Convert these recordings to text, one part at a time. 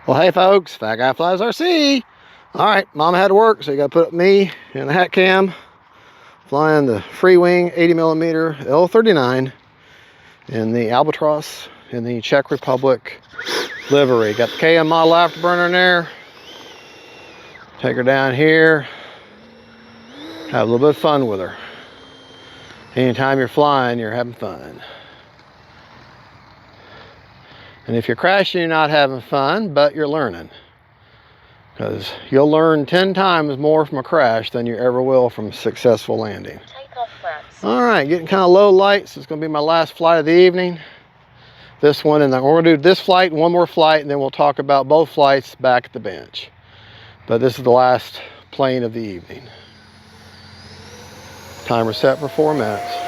Well, hey folks, Fat Guy Flies RC. All right, Mama had to work, so you got to put me in the hat cam, flying the FREEWING 80mm L-39 in the Albatross in the Czech Republic livery. Got the KM model afterburner in there. Take her down here, have a little bit of fun with her. Anytime you're flying, you're having fun. And if you're crashing, you're not having fun, but you're learning. Because you'll learn 10 times more from a crash than you ever will from a successful landing. Takeoff flaps. All right, getting kind of low light, so it's going to be my last flight of the evening. This one, and then we're going to do this flight and one more flight, and then we'll talk about both flights back at the bench. But this is the last plane of the evening. Timer set for 4 minutes.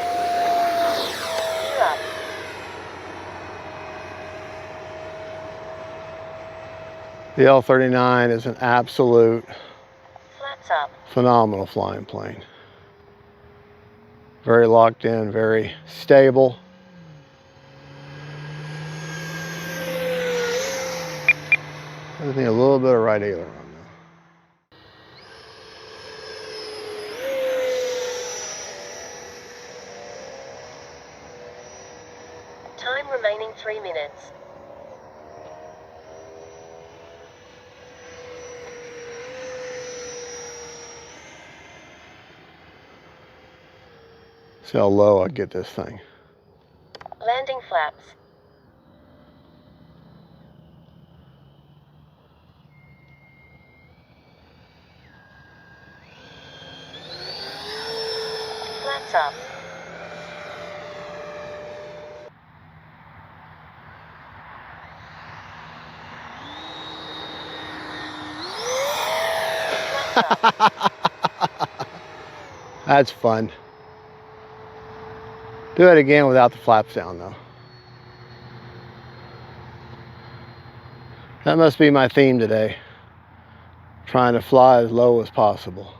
The L-39 is an absolute phenomenal flying plane. Very locked in, very stable. I just need a little bit of right aileron now. Time remaining 3 minutes. See how low I get this thing. Landing flaps. Flaps up. That's fun. Do it again without the flaps down though. That must be my theme today. Trying to fly as low as possible.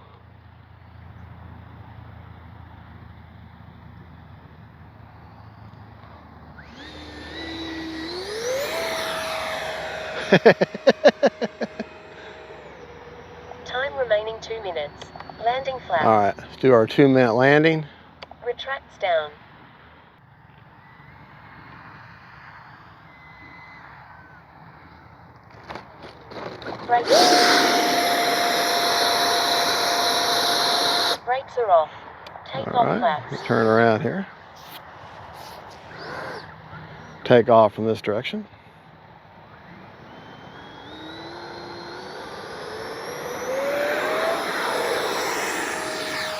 Time remaining 2 minutes. Landing flaps. All right, let's do our 2-minute landing. Retracts down. Brakes. Brakes are off. Take All off right, flaps. let's turn around here. Take off from this direction.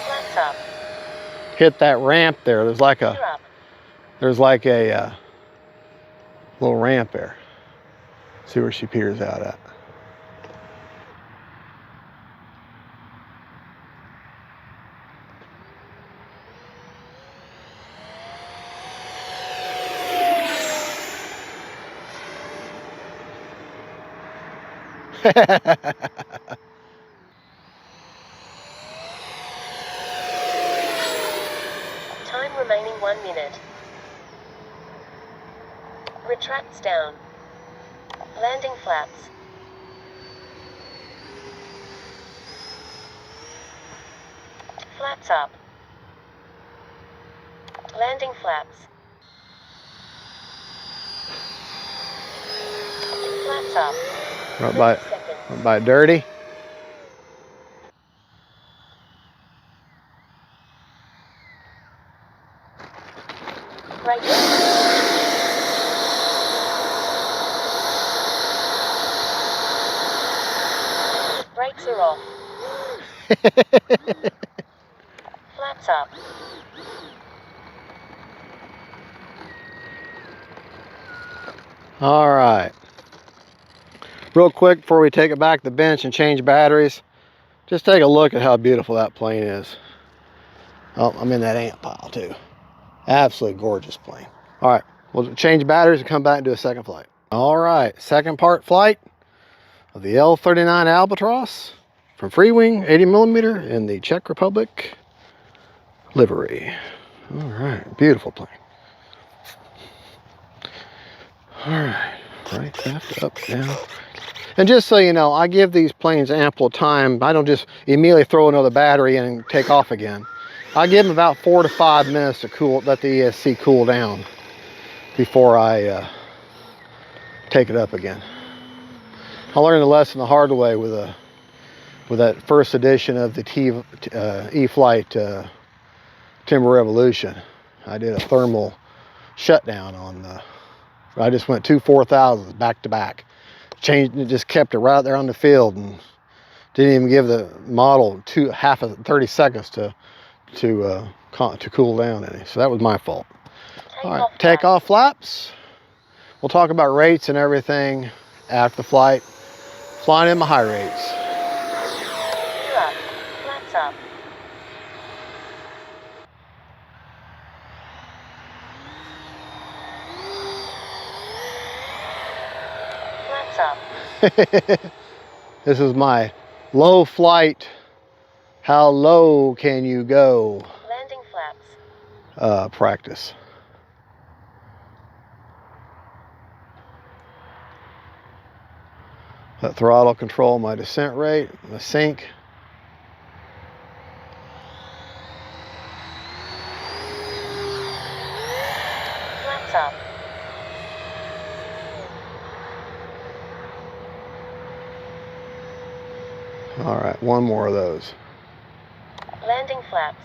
Flaps up. Hit that ramp there. There's like a little ramp there. See where she peers out at. Time remaining 1 minute. Retracts down. Landing flaps. Flaps up. Landing flaps. Flaps up. Right by dirty. Right. Brakes are off. Flaps up. All right. Real quick before we take it back to the bench and change batteries, just take a look at how beautiful that plane is. Oh, I'm in that ant pile too. Absolutely gorgeous plane. All right, we'll change batteries and come back and do a second flight. All right, second part flight of the L-39 Albatross from FREEWING 80mm in the Czech Republic livery. All right, beautiful plane. All right. Right, left, up, down. And just so you know, I give these planes ample time. I don't just immediately throw another battery in and take off again. I give them about 4 to 5 minutes to let the ESC cool down before I take it up again. I learned a lesson the hard way with that first edition of the E-Flight Timber Revolution. I did a thermal shutdown on I just went 2 4,000s back to back. Changed it, just kept it right there on the field and didn't even give the model half of 30 seconds to cool down any. So that was my fault. All right, take off flaps. We'll talk about rates and everything after the flight. Flying in my high rates. Up. Flaps up. Flaps up. This is my low flight. How low can you go? Landing flaps. Practice. Let throttle control my descent rate, my sink. Flaps up. All right, one more of those. Landing flaps.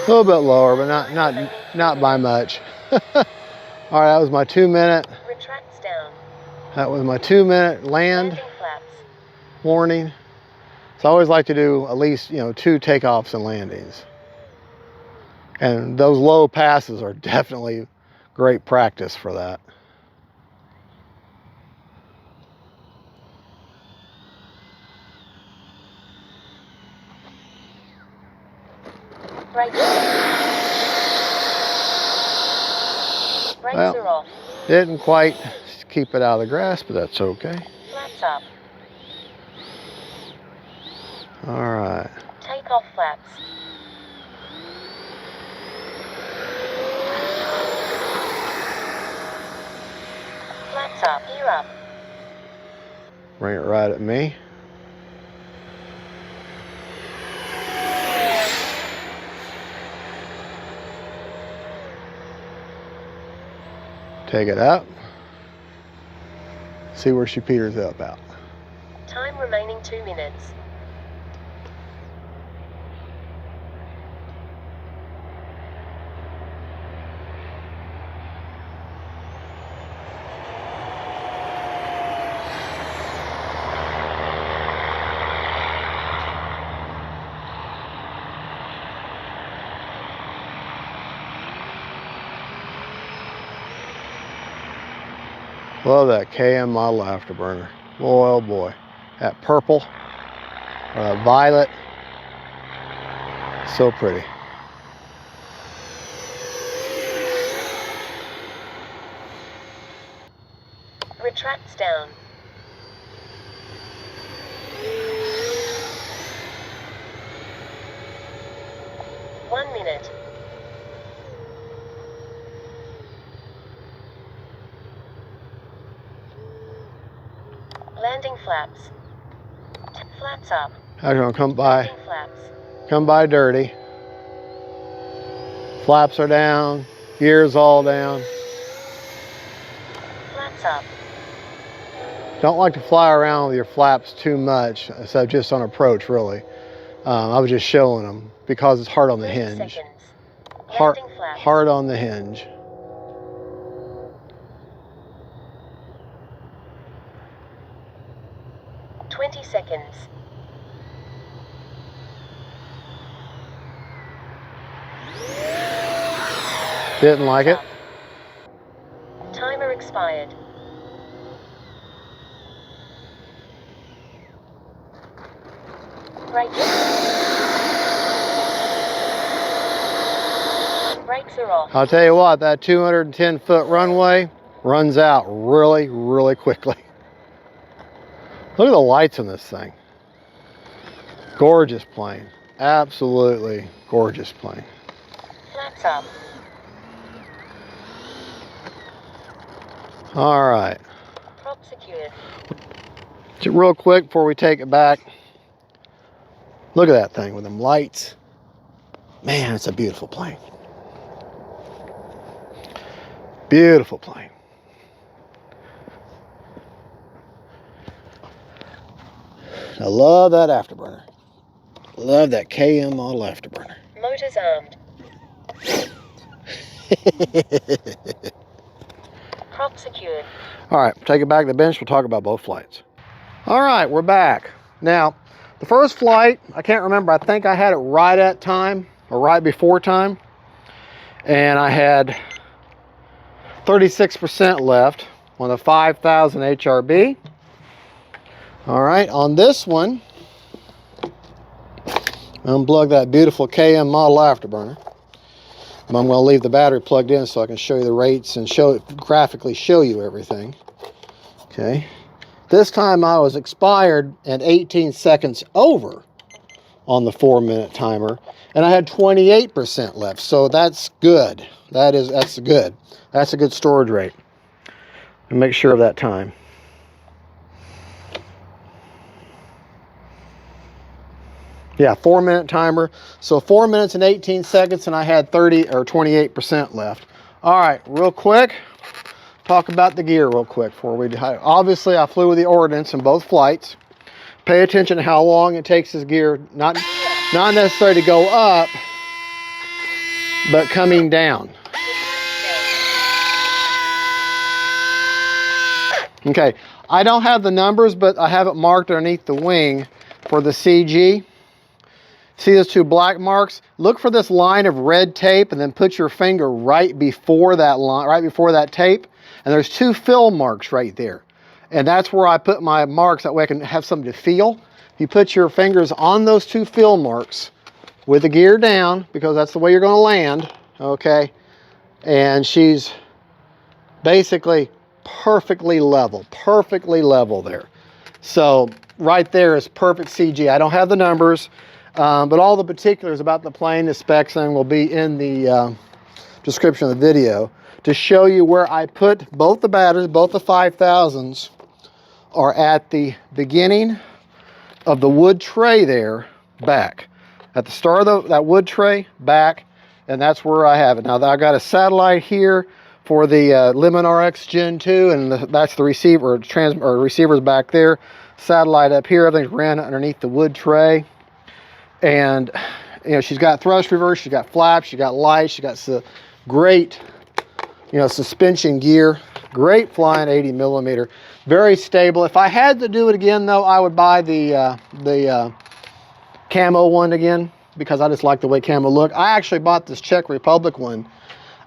A little bit lower, but not by much. All right, that was my 2 minute. Retracts down. That was my 2 minute land Landing flaps. warning. So I always like to do at least 2 takeoffs and landings. And those low passes are definitely great practice for that. Brakes. Brakes Well, are off. didn't quite keep it out of the grass, but that's okay. Flaps up. All right. Take off flaps. Flaps up. Gear up. Bring it right at me. Take it up. See where she peters up out. Time remaining 2 minutes. Love that KM model afterburner. Boy, oh boy. That purple, or that violet, so pretty. Retracts down. One minute. Landing flaps. Flaps up. I'm gonna come by. Landing flaps. Come by dirty. Flaps are down. Gears all down. Flaps up. Don't like to fly around with your flaps too much, except just on approach, really. I was just showing them because it's hard on the 30 hinge. seconds. Hard, Landing flaps. hard on the hinge. Seconds. Didn't like it. Timer expired. Brakes. Brakes are off. I'll tell you what, that 210-foot runway runs out really, really quickly. Look at the lights on this thing. Gorgeous plane. Absolutely gorgeous plane. Flaps up. All right. Prop secured. Just real quick before we take it back. Look at that thing with them lights. Man, it's a beautiful plane. Beautiful plane. I love that afterburner. Love that KM model afterburner. Motors armed. Prop secured. All right, take it back to the bench. We'll talk about both flights. All right, we're back. Now, the first flight, I can't remember. I think I had it right at time or right before time. And I had 36% left on the 5000 HRB. All right, on this one, unplug that beautiful KM model afterburner. I'm going to leave the battery plugged in so I can show you the rates and graphically show you everything. Okay. This time I was expired and 18 seconds over on the 4-minute timer, and I had 28% left. So that's good. That's good. That's a good storage rate. And make sure of that time. Yeah, 4-minute timer. So 4 minutes and 18 seconds, and I had 30 or 28% left. All right, real quick, talk about the gear real quick before we. Obviously, I flew with the ordnance in both flights. Pay attention to how long it takes this gear, not necessarily to go up, but coming down. Okay, I don't have the numbers, but I have it marked underneath the wing for the CG. See those two black marks? Look for this line of red tape and then put your finger right before that line, right before that tape. And there's two fill marks right there. And that's where I put my marks, that way I can have something to feel. You put your fingers on those two fill marks with the gear down, because that's the way you're going to land, okay? And she's basically perfectly level there. So right there is perfect CG. I don't have the numbers. But all the particulars about the plane, the specs, and will be in the description of the video to show you where I put both the batteries. Both the 5000s are at the beginning of the wood tray there, back. At the start of that wood tray, back, and that's where I have it. Now, I got a satellite here for the Lemon RX Gen 2, and that's the receiver, receivers back there. Satellite up here, everything's ran underneath the wood tray. And, you know, she's got thrust reverse, she's got flaps, she's got lights, she's got great, you know, suspension gear. Great flying 80 millimeter. Very stable. If I had to do it again, though, I would buy the camo one again, because I just like the way camo look. I actually bought this Czech Republic one,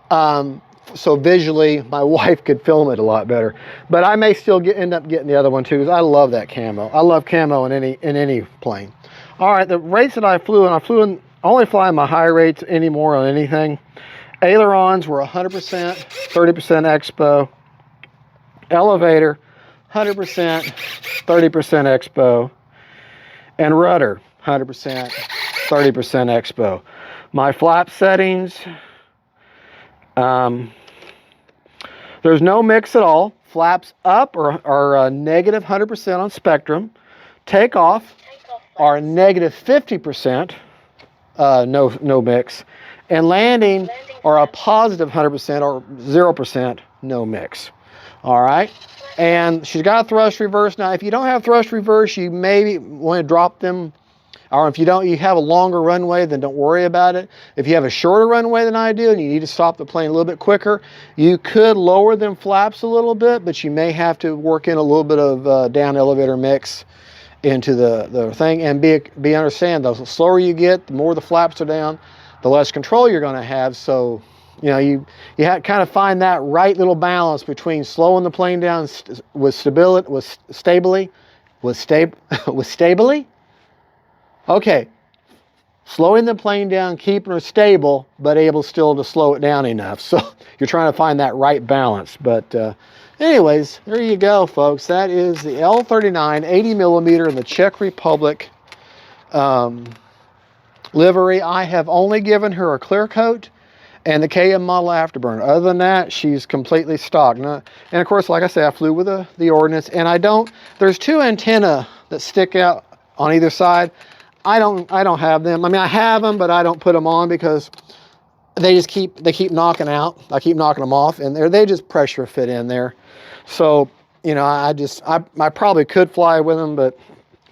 so visually my wife could film it a lot better. But I may still end up getting the other one too, because I love that camo. I love camo in any plane. All right, the rates that I flew in, I only fly my high rates anymore on anything. Ailerons were 100%, 30% expo. Elevator, 100%, 30% expo. And rudder, 100%, 30% expo. My flap settings, there's no mix at all. Flaps up are negative 100% on Spectrum. Takeoff are negative 50%, no mix. And landing are a positive 100% or 0%, no mix. All right. And she's got thrust reverse. Now, if you don't have thrust reverse, you maybe want to drop them. Or if you don't, you have a longer runway, then don't worry about it. If you have a shorter runway than I do and you need to stop the plane a little bit quicker, you could lower them flaps a little bit, but you may have to work in a little bit of down elevator mix into the thing. And understand, the slower you get, the more the flaps are down, the less control you're going to have. So, you know, you have to kind of find that right little balance between slowing the plane down stably. Okay, slowing the plane down, keeping her stable, but able still to slow it down enough. So you're trying to find that right balance. But anyways, there you go, folks. That is the L-39 80 millimeter in the Czech Republic livery. I have only given her a clear coat and the KM model afterburner. Other than that, she's completely stock. And of course, like I said, I flew with the Ordnance, and there's 2 antenna that stick out on either side. I don't have them. I mean, I have them, but I don't put them on because they keep knocking out. I keep knocking them off, and they just pressure fit in there. So, you know, I probably could fly with them, but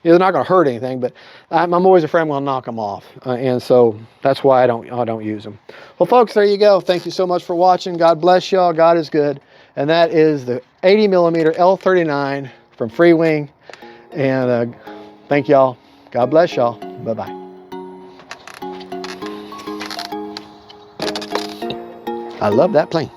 they're not going to hurt anything. But I'm always afraid I'm going to knock them off, and so that's why I don't use them. Well, folks, there you go. Thank you so much for watching. God bless y'all. God is good, and that is the 80mm L-39 from FREEWING. And thank y'all. God bless y'all. Bye-bye. I love that plane.